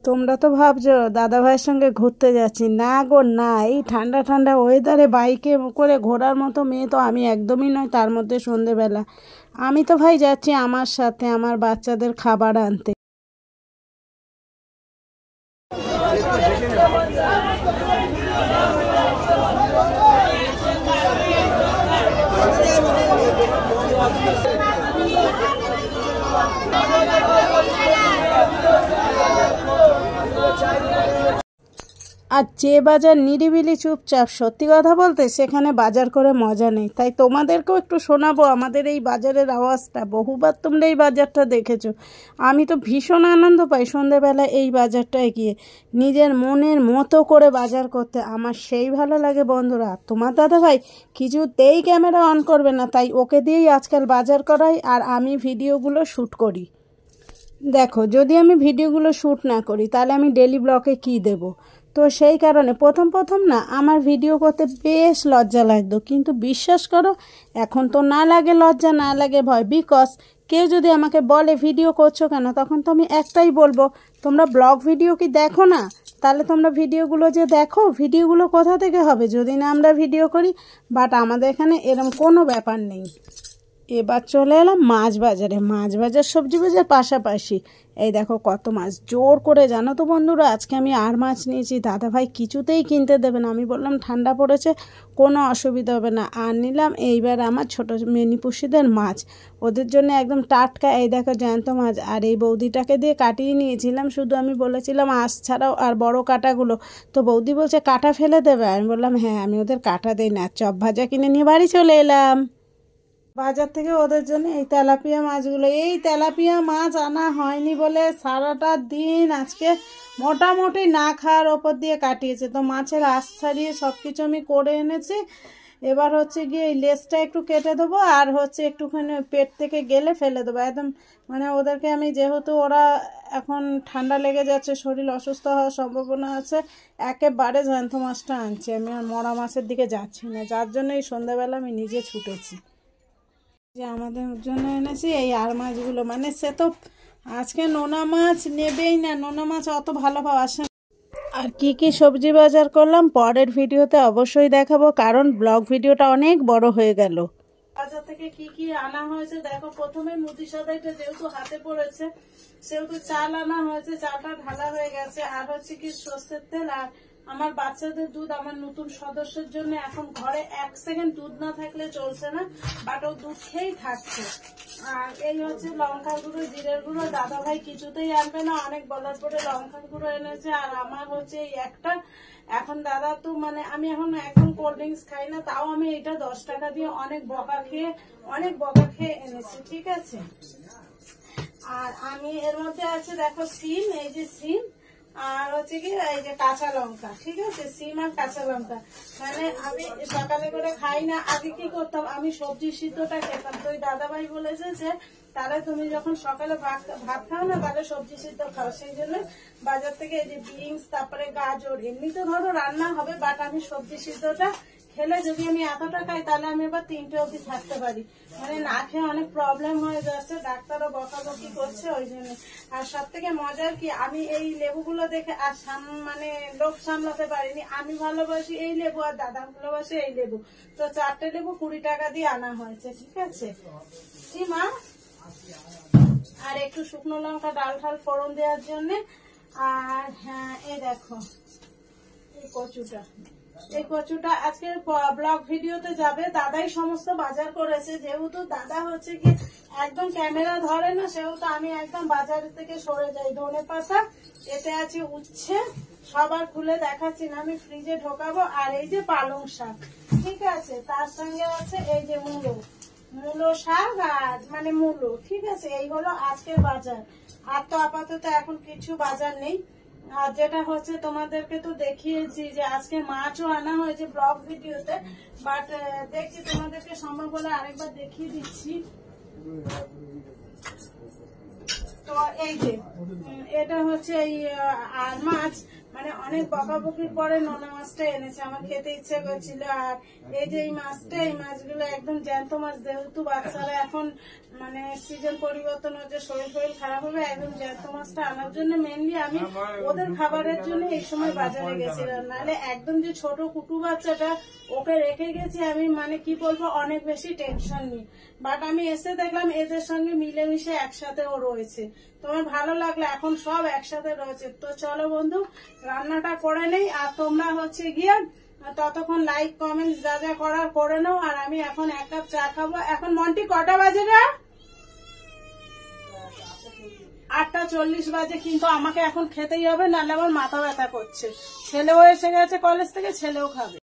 তোমরা তো ভাবছো দাদা ভাইয়ের সঙ্গে ঘুরতে যাচ্ছি, না গো না। এই ঠান্ডা ঠান্ডা ওয়েদারে বাইকে করে ঘোরার মতো মেয়ে তো আমি একদমই নয়, তার মধ্যে সন্ধেবেলা। আমি তো ভাই যাচ্ছি আমার সাথে আমার বাচ্চাদের খাবার আনতে। আর যে বাজার নিরিবিলি চুপচাপ, সত্যি কথা বলতে সেখানে বাজার করে মজা নেই। তাই তোমাদেরকেও একটু শোনাবো আমাদের এই বাজারের আওয়াজটা। বহুবার তোমরা এই বাজারটা দেখেছো। আমি তো ভীষণ আনন্দ পাই সন্ধেবেলা এই বাজারটায় গিয়ে নিজের মনের মতো করে বাজার করতে। আমার সেই ভালো লাগে বন্ধুরা। তোমার দাদা ভাই কিছুতেই ক্যামেরা অন করবে না, তাই ওকে দিয়েই আজকাল বাজার করাই আর আমি ভিডিওগুলো শ্যুট করি। দেখো, যদি আমি ভিডিওগুলো শ্যুট না করি তাহলে আমি ডেলি ব্লগে কী দেব? তো সেই কারণে প্রথম না আমার ভিডিও করতে বেশ লজ্জা লাগতো, কিন্তু বিশ্বাস করো এখন তো না লাগে লজ্জা, না লাগে ভয়। বিকজ কেউ যদি আমাকে বলে ভিডিও করছো কেন, তখন তো আমি একটাই বলবো, তোমরা ব্লগ ভিডিও কি দেখো না? তাহলে তোমরা ভিডিওগুলো যে দেখো, ভিডিওগুলো কোথা থেকে হবে যদি না আমরা ভিডিও করি? বাট আমাদের এখানে এরকম কোনো ব্যাপার নেই। এবার চলে এলাম মাছ বাজারে। মাছ বাজার সবজি বাজার পাশাপাশি। এই দেখো কত মাছ, জোর করে জানো তো বন্ধুরা আজকে আমি আর মাছ নিয়েছি। দাদাভাই কিছুতেই কিনতে দেবে না। আমি বললাম ঠান্ডা পড়েছে, কোনো অসুবিধা হবে না। আর নিলাম এইবার আমার ছোটো মিনিপুষিদের মাছ, ওদের জন্য একদম টাটকা। এই দেখো জ্যান্ত মাছ। আর এই বৌদিটাকে দিয়ে কাটিয়ে নিয়েছিলাম, শুধু আমি বলেছিলাম আঁশ ছাড়াও আর বড় কাঁটাগুলো। তো বৌদি বলছে কাঁটা ফেলে দেবে। আমি বললাম হ্যাঁ, আমি ওদের কাঁটা দিই না। চপ ভাজা কিনে নিয়ে বাড়ি চলে এলাম। বাজার থেকে ওদের জন্য এই তেলাপিয়া মাছগুলো, এই তেলাপিয়া মাছ আনা হয়নি বলে সারাটা দিন আজকে মোটামুটি না খাওয়ার ওপর দিয়ে কাটিয়েছে। তো মাছের আঁশ ছাড়িয়ে সব কিছু আমি করে এনেছি। এবার হচ্ছে গিয়ে এই লেজটা একটু কেটে দেবো আর হচ্ছে একটুখানি পেট থেকে গেলে ফেলে দেবো একদম। মানে ওদেরকে আমি, যেহেতু ওরা এখন ঠান্ডা লেগে যাচ্ছে, শরীর অসুস্থ হওয়ার সম্ভাবনা আছে, একেবারে জ্যান্ত মাছটা আনছি আমি, আর মরা মাছের দিকে যাচ্ছি না। যার জন্য এই সন্ধ্যাবেলা আমি নিজে ছুটেছি যে আমাদের জন্য এনেছি এই আর মাছগুলো। মানে সে তো আজকে নোনা মাছ নেবেই না, নোনা মাছ অত ভালো পাওয়া আসে। আর কি কি সবজি বাজার করলাম পরের ভিডিওতে অবশ্যই দেখাবো, কারণ ব্লগ ভিডিওটা অনেক বড় হয়ে গেল। বাজার থেকে কি কি আনা হয়েছে দেখো। প্রথমে মুদি সদাইটা যেহেতু হাতে পড়েছে সেহেতু চাল আনা হয়েছে, চালটা ঢালা হয়ে গেছে। আর হচ্ছে কি সর্ষের তেল, আর আমার বাচ্চাদের দুধ। আমার নতুন সদস্যের জন্য এখন ঘরে 1 সেকেন্ড দুধ না থাকলে চলছে না, বাট ও দুধ খেয়েই থাকছে। আর এই হচ্ছে লঙ্কার গুঁড়ো, জিরের গুঁড়ো। দাদা ভাই কিছুতেই আনবে না, অনেক বলার পরে লঙ্কার গুঁড়ো এনেছে। আর আমার হচ্ছে এই একটা, এখন দাদা তো মানে আমি এখন একদম কোল্ড ড্রিঙ্কস খাই না, তাও আমি এটা 10 টাকা দিয়ে অনেক বকা খেয়ে এনেছি, ঠিক আছে। আর আমি এর মধ্যে আছে দেখো সিম, এই যে সিম, আর হচ্ছে কি এই যে কাঁচা লঙ্কা, ঠিক আছে। সিম আর কাঁচা লঙ্কা। মানে আমি সকালে করে খাই না। আগে কি করতাম, আমি সবজি সিদ্ধটা খেতাম। তো ওই দাদাভাই বলেছে যে তাহলে তুমি যখন সকালে ভাত খাও না, তাহলে সবজি সিদ্ধ খাও। সেই জন্য বাজার থেকে এই যে বিনস, তারপরে গাজর, এমনিতে ধরো রান্না হবে, বাট আমি সবজি সিদ্ধটা খেলে যদি আমি এতটা খাই তাহলে আমি এবার 3টে অবধি থাকতে পারি। মানে না খেয়ে অনেক প্রবলেম হয়ে যাচ্ছে, ডাক্তারও বকাবকি করছে ওই জন্য। আর সব থেকে মজার কি, আমি এই লেবুগুলো দেখে আর মানে লোভ সামলাতে পারিনি। আমি ভালোবাসি এই লেবু আর দাদা ভালোবাসে এই লেবু। তো 4টে লেবু 20 টাকা দিয়ে আনা হয়েছে, ঠিক আছে। কি মা, আর একটু শুকনো লঙ্কা ডাল ঠাল ফোড়ন দেওয়ার জন্য। আর হ্যাঁ, এই দেখো এই কচুটা আজকে ব্লগ ভিডিওতে যাবে। দাদাই সমস্ত বাজার করেছে, যেহেতু দাদা হচ্ছে কি একদম ক্যামেরা ধরে না, সেহেতু আমি একদম বাজার থেকে সরে যাই। ধনে পাতা, এতে আছে উচ্ছে, সবার খুলে দেখাচ্ছি না, আমি ফ্রিজে ঢোকাবো। আর এই যে পালং শাক, ঠিক আছে। তার সঙ্গে আছে এই যে মূলো শাক, আর মানে মূলো, ঠিক আছে। এই হলো আজকের বাজার। আর তো আপাতত এখন কিছু বাজার নেই। আর যেটা হচ্ছে তোমাদেরকে তো দেখিয়েছি যে আজকে মাছও আনা হয়েছে ব্লগ ভিডিওতে, বাট দেখছি তোমাদেরকে সম্ভব হলে আরেকবার দেখিয়ে দিচ্ছি। তো এই যে এটা হচ্ছে এই আর মাছ। মানে অনেক বকাবকির পরে নোনা মাছটা এনেছে, আমার খেতে ইচ্ছে করছিল। আর এই যে এই মাছটা, এই মাছগুলো একদম জ্যান্ত মাছ, যেহেতু বাচ্চারা এখন মানে সিজন পরিবর্তন হচ্ছে, শরীর খারাপ হবে, একদম জ্যান্ত মাছটা আনার জন্য মেনলি আমি ওদের খাবারের জন্য এই সময় বাজারে গেছিলাম। নাহলে একদম যে ছোট কুটু বাচ্চাটা ওকে রেখে গেছি আমি, মানে কি বলবো, অনেক বেশি টেনশন নিই। বাট আমি এসে দেখলাম এদের সঙ্গে মিলেমিশে একসাথেও রয়েছে। তোমার ভালো লাগলো, এখন সব একসাথে রয়েছে। তো চলো বন্ধু, রান্নাটা করে নেই, আর তোমরা হচ্ছে গিয়ে ততক্ষণ লাইক কমেন্ট যা যা করার করে নাও। আর আমি এখন 1 কাপ চা খাবো। এখন মন্টি কটা বাজে রে? 8:40 বাজে। কিন্তু আমাকে এখন খেতেই হবে, নাহলে আমার মাথা ব্যথা করছে। ছেলেও এসে গেছে কলেজ থেকে, ছেলেও খাবে।